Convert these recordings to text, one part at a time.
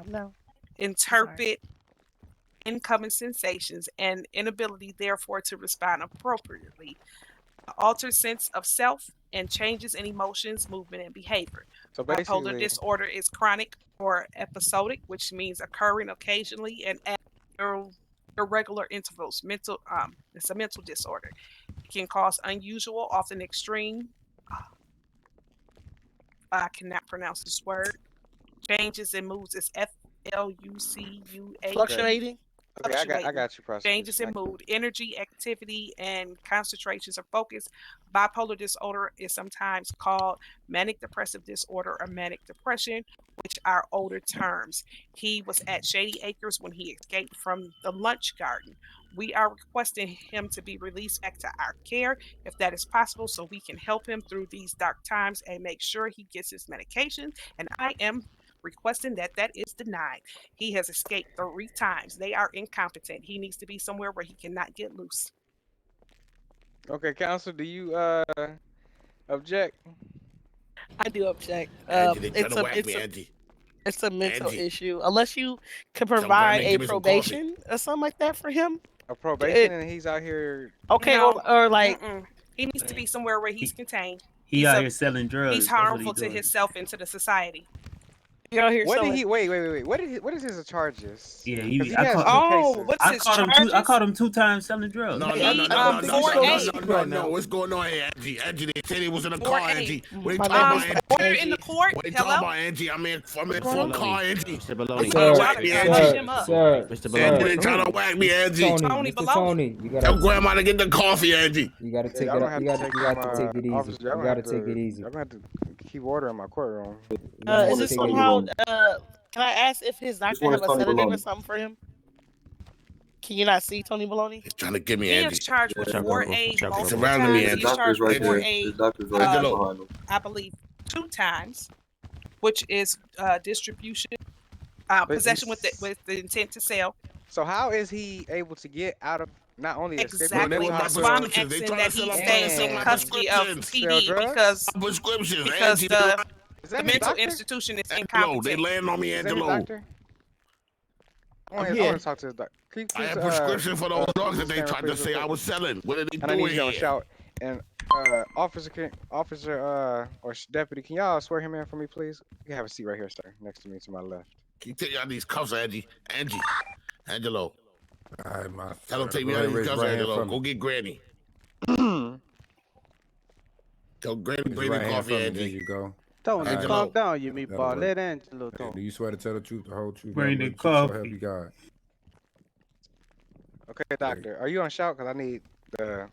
No. interpret incoming sensations, and inability, therefore, to respond appropriately. Altered sense of self and changes in emotions, movement, and behavior. So Bipolar basically, disorder is chronic or episodic, which means occurring occasionally and at irregular intervals. It's a mental disorder. It can cause unusual, often extreme. I cannot pronounce this word. Changes in moods is FLUCUA. Fluctuating. okay, I got you, prosecutor. Changes in mood, energy, activity, and concentrations or focus. Bipolar disorder is sometimes called manic depressive disorder or manic depression, which are older terms. He was at Shady Acres when he escaped from the lunch garden. We are requesting him to be released back to our care if that is possible so we can help him through these dark times and make sure he gets his medication. And I am requesting that is denied. He has escaped 3 times. They are incompetent. He needs to be somewhere where he cannot get loose. Okay, counsel, do you object? I do object. Angie, they trying to whack me, Angie. It's a mental Angie. issue. Unless you can Grandma, provide a give me some probation or something like that for him. A probation, and he's out here. Okay, No. or like He needs to be somewhere where he's contained. He out here selling drugs. He's That's what he harmful to doing. himself and to the society. you out here What did selling. he? Wait. What is his charges? Yeah, 'Cause he I has caught- two Oh, cases. what's I his caught him. charges? I caught him 2 times selling drugs. No, what's going on here, Angie? Angie, they said he was in a car, 4A. Angie. What you My talking name's about, Order Angie? in the court. What you talking Hello? about, Angie? I'm in for a car, Angie. Mr. They Baloney. trying to Sir, whack me, sir, Angie. him up. Sir, Mr. Angie, Baloney. they trying to whack me, Angie. Tony Mr. below. Tony, you Tell gotta, grandma to get the coffee, Angie. you gotta take Y'all it. gonna have You to gotta, take you got to take it easy. officer, You y'all gonna gotta have take to- it easy. Y'all gonna have to keep order in my courtroom. You gotta Is this take it somehow? easy. Can I ask if his doctor one have is a Tony sedative or Baloney. something for him? Can you not see Tony Baloney? He's trying to get me, He Angie. is charged with Yeah, 4A Chop multiple Surrounding me, times. Angie. He's charged with Doctor's right there. 4A, His doctor's right there Angelo. behind him. I believe, 2 times, which is distribution, possession with the intent to sell. So how is he able to get out of not only escape Exactly. Well, they That's were why I'm prescriptions. They asking trying that to he sell stays my in custody of prescriptions. PD Sell drugs? because Prescriptions, because Angie. the is the that his mental doctor? institution is Angelo, they incompetent. laying on me, Is that his Angelo. doctor? I want here. to talk to his doctor. Can you I please, had prescription for those drugs that they stand tried to please say real I quick? was selling. What are they And I need doing y'all to here? shout. And officer, or deputy, can y'all swear him in for me, please? You can have a seat right here, sir, next to me, to my left. Can you take out these cuffs, Angie? Angelo. All right, my Tell him friend. take me Go out ahead, of these raise cuffs, your right hand Angelo. for me. Go get Granny. Tell Granny Raise bring your the right hand coffee, for me. There Angie. you go. Tony, Angelo. calm down, you That'll meatball. work. Let Angelo Hey, talk. do you swear to tell the truth, the whole truth? Bring nothing the but truth, so help coffee. you God. Okay, doctor, are you on shout? Because I need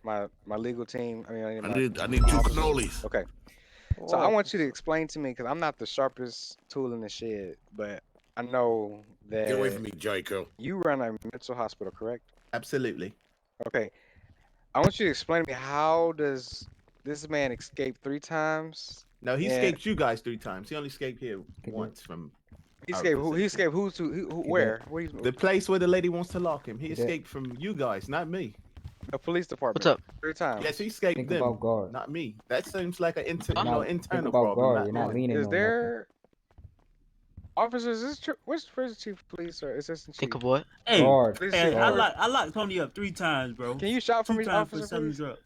my legal team. I need 2 cannolis. Okay. So I want you to explain to me, because I'm not the sharpest tool in the shed, but I know that Get away from me, Joey Curl. you run a mental hospital, correct? Absolutely. Okay. I want you to explain to me, how does this man escape 3 times? No, he Yeah. escaped you guys 3 times. He only escaped here once from He Our escaped who? He position. escaped who where? What you, the place where the lady wants to lock him. He Yeah. escaped from you guys, not me. the police department. What's up? 3 times. Yes, he escaped Think them, about guard. not me. That seems like an Think internal about problem. guard. not You're not mine. leaning Is on there officers? Is this where's the chief of police or assistant chief? Think of what? Hey, guard. Please hey, sit I guard. locked Tony up 3 times, bro. Can you shout for 2 me, times for officer, selling please? drugs.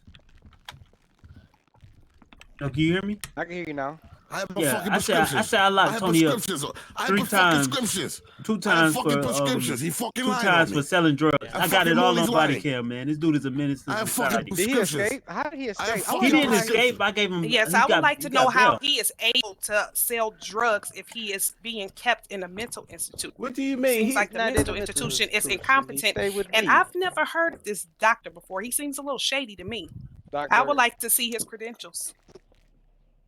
Yo, can you hear me? I can hear you now. I have my Yeah, fucking I said prescriptions. I locked Tony up prescriptions. I have 3 fucking times. prescriptions. 2 I have times for fucking prescriptions. He fucking 2 lied times on for me. selling drugs. I got fucking it know all he's on body lying. cam, man. This dude is a menace to I have fucking society. Did he prescriptions. escape? How did he escape? I fucking wanna He know didn't how escape. I gave him. Yes, he I would got- like he to got know how bail. he is able to sell drugs if he is being kept in a mental institute. What do you mean? Seems He's like the not in mental a institution is He incompetent. stay with And me. I've never heard of this doctor before. He seems a little shady to me. Doctor, I would like to see his credentials.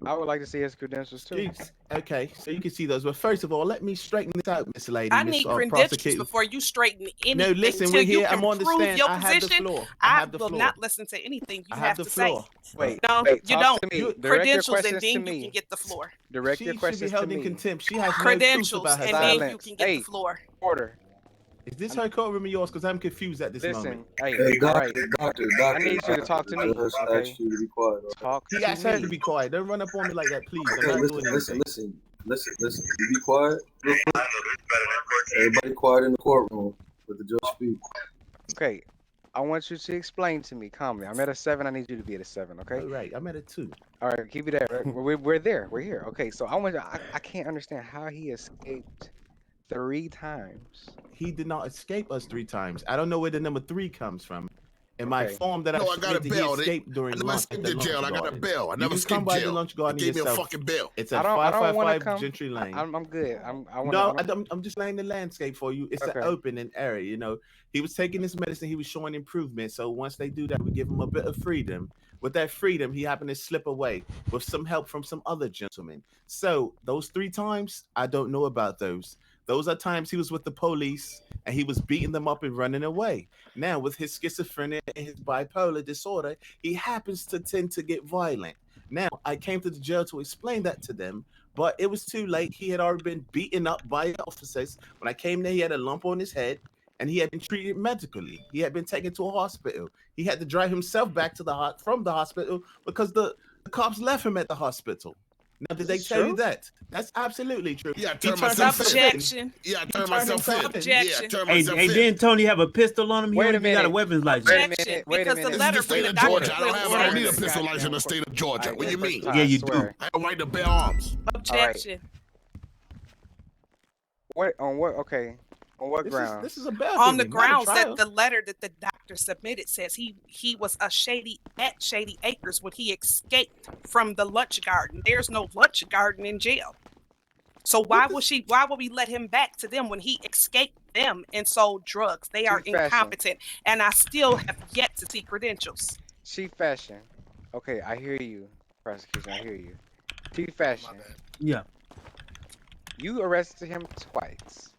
I would like to see his credentials too. Jeez. Okay, so you can see those. But first of all, let me straighten this out, Miss Lady. I Miss, need credentials prosecutor. before you straighten anything. No, listen, Till we're you here. can I'm on the prove stand. your I have the position, floor. I have the will floor. not listen to anything you I have have to the say. floor. Wait, No, wait, you talk don't. to me. You Direct your credentials, and questions then to you me. can get the floor. Direct She your should be questions to held in me. contempt. She has no truth Credentials, about her and silence. then you can get Hey. the floor. Order. Is this her courtroom or yours? Because I'm confused at this Listen, moment. hey, Hey, all doctor, right. doctor. I need you to talk to me. The judge Okay, asked you to be quiet. Okay? talk He to asked her to me. be quiet. Don't run up on me like that, please. I'm Okay, not listen, doing listen, anything. listen. Listen. You be quiet. Real quick. Everybody quiet in the courtroom. Let the judge speak. Okay, I want you to explain to me calmly. I'm at a 7. I need you to be at a 7. Okay. All right, I'm at a 2. All right, keep it there. We're there. We're here. Okay, so I can't understand how he escaped 3 times. He did not escape us 3 times. I don't know where the number 3 comes from. In my Okay. form that No, I got a submitted, he bill. escaped during I never lunch at escaped the the jail. lunch I got a garden. bill. I You never can come escaped by the jail. lunch They garden gave me a yourself. fucking bill. It's I at don't want to 555 come. Gentry Lane. I'm good. I want No, I'm just laying the landscape for you. It's Okay. an open area. You know, he was taking his medicine. He was showing improvement. So once they do that, we give him a bit of freedom. With that freedom, he happened to slip away with some help from some other gentlemen. So those 3 times, I don't know about those. Those are times he was with the police and he was beating them up and running away. Now, with his schizophrenia and his bipolar disorder, he happens to tend to get violent. Now, I came to the jail to explain that to them, but it was too late. He had already been beaten up by officers. When I came there, he had a lump on his head and he had been treated medically. He had been taken to a hospital. He had to drive himself back to from the hospital because the cops left him at the hospital. Now, did they Is this tell you true? that? That's absolutely true. Yeah, I He turned turned myself himself in. Objection. Yeah, I He turned turned myself in. himself in. Yeah, I Objection. turned Hey, myself hey, in. didn't Tony have a pistol on him? He Wait a don't even got a minute. weapons license. Wait a Objection. minute. Wait a Because the minute. This is letter the from state the of doctor Georgia. I don't clearly have. I don't need a states. pistol license in the state of Georgia. All What do you right, mean? first Yeah, time, you I swear. do. I have a right to bear arms. Objection. What on what? Okay, on what ground? This is a bail On the hearing, not a grounds trial. that the letter that the doctor submitted says he was at Shady Acres when he escaped from the lunch garden. There's no lunch garden in jail. So why would we let him back to them when he escaped them and sold drugs? They are Chief Fashion. incompetent, and I still have yet to see credentials. Chief Fashion. Okay, I hear you, prosecution. I hear you. Chief Fashion. Yeah. You arrested him twice.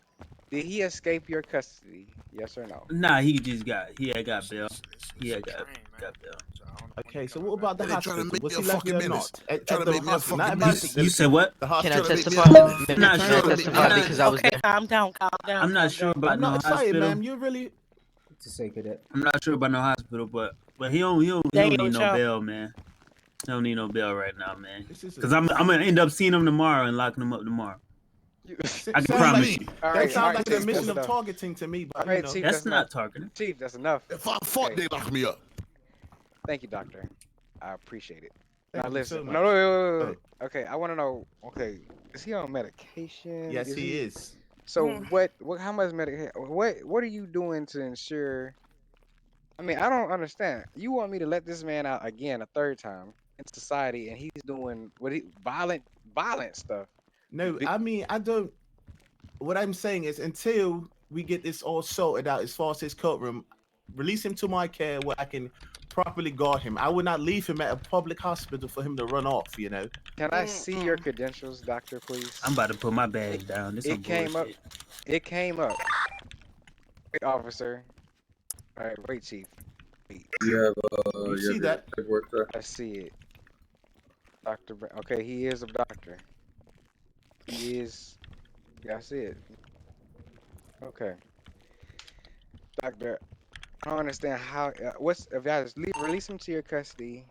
Did he escape your custody? Yes or no? Nah, he had got bail. He had got bail. Okay, so what about the They trying to hospital? make Was me he a left there fucking or menace. not? At Trying to the make me a hospital. Not fucking about menace. You said what? the Can I hospital. testify? I'm not Can I sure. testify because I was Okay, there? calm down. I'm not sure about I'm no not excited, hospital. ma'am. You really To say that. I'm not sure about no hospital, but he don't need Daniel, no child. bail, man. He don't need no bail right now, man. this is Cause I'm gonna end up seeing him tomorrow and locking him up tomorrow. I can sounds promise like, you. All that right, sounds like an Chief, admission that's of enough. targeting to me, All but right, you know. Chief, That's that's not enough. targeting. Chief, that's enough. If I fought, Okay. they lock me up. Thank you, doctor. I appreciate it. Thank Now you listen. so No, much. wait. Okay, I want to know. Okay, is he on medication? Yes, he is. So what? How much medication? What are you doing to ensure? I mean, I don't understand. You want me to let this man out again a 3rd time in society, and he's doing violent stuff. No, I mean, I don't. What I'm saying is, until we get this all sorted out as far as his courtroom, release him to my care where I can properly guard him. I would not leave him at a public hospital for him to run off. You know. Can I see your credentials, doctor, please? I'm about to put my badge down. This some came up. bullshit. It came up. Wait, officer. All right, wait, chief. Wait. You have You see that? paperwork, sir? I see it. Dr. Okay, he is a doctor. He is. Yeah, I see it. Okay. Doctor, I don't understand how. If I just release him to your custody,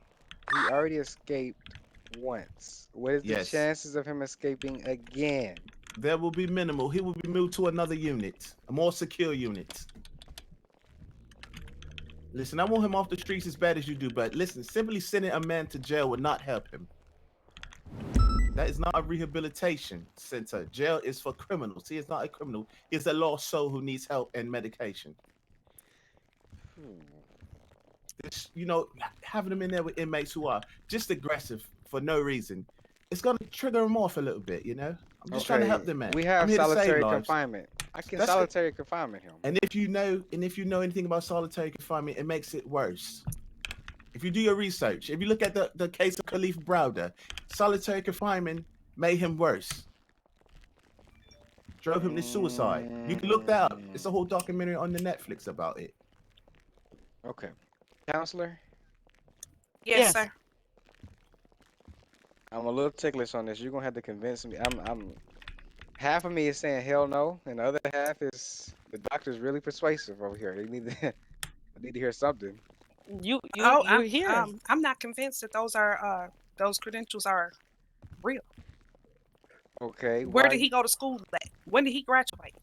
he already escaped once. What is the Yes. chances of him escaping again? There will be minimal. He will be moved to another unit, a more secure unit. Listen, I want him off the streets as bad as you do, but listen, simply sending a man to jail would not help him. That is not a rehabilitation center. Jail is for criminals. He is not a criminal. He's a lost soul who needs help and medication. It's, you know, having him in there with inmates who are just aggressive for no reason, it's gonna trigger him off a little bit, you know? I'm just trying to help the man. We I'm have here to save solitary lives. confinement. I can That's it. solitary confinement him. And if you know anything about solitary confinement, it makes it worse. If you do your research, if you look at the case of Khalif Browder, solitary confinement made him worse. Drove him to suicide. You can look that up. It's a whole documentary on the Netflix about it. Okay. Counselor? Yes, sir. I'm a little ticklish on this. You're gonna have to convince me. I'm half of me is saying hell no, and the other half is the doctor's really persuasive over here. They need to I need to hear something. You're I'm here. I'm not convinced that those credentials are real. Okay. Where why? did he go to school at? When did he graduate?